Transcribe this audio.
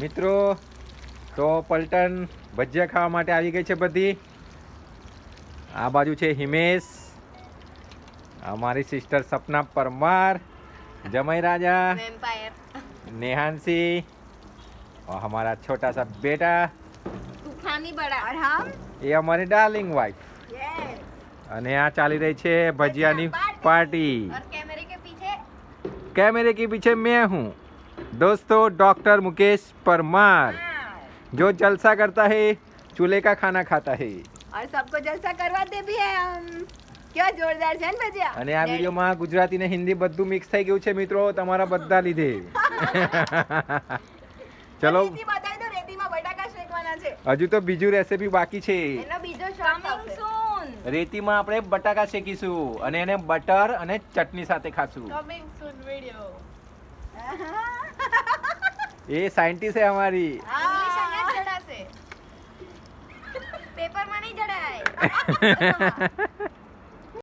મિત્રો તો પલટન ભજીયા ખાવા માટે આવી ગઈ છે બધી. આ બાજુ છે હિમેશ, हमारी सिस्टर सपना परमार, जमाई राजा, नेहांसी और हमारा छोटा सा बेटा तूफानी बड़ा और हम ये हमारी डार्लिंग वाइफ. અને આ ચાલી રહી છે ભજીયાની પાર્ટી. और कैमरे के पीछे मैं हूँ दोस्तों, डॉक्टर मुकेश परमार, जो जलसा करता है चूल्हे का खाना खाता है. और सबको जलसा करवाते भी है हम. क्या जोरदार છે ને ભજીયા. અને આ વિડિયોમાં ગુજરાતી ને હિન્દી બધું મિક્સ થઈ ગયું છે મિત્રો, તમારા બધા લીધે. ચલો બતાવી દો, રેતીમાં બટાકા શેકવાના છે. હજુ તો બીજું રેસીપી બાકી છે. એનો બીજો શોટ આવશે. રેતીમાં આપણે બટાકા શેકીશું અને એને બટર અને ચટણી સાથે ખાશું. Coming soon video. એ સાયન્ટિસ્ટ છે અમારી. ઇંગ્લિશ અહીંયા જડાશે. પેપરમાં નહીં જડાય.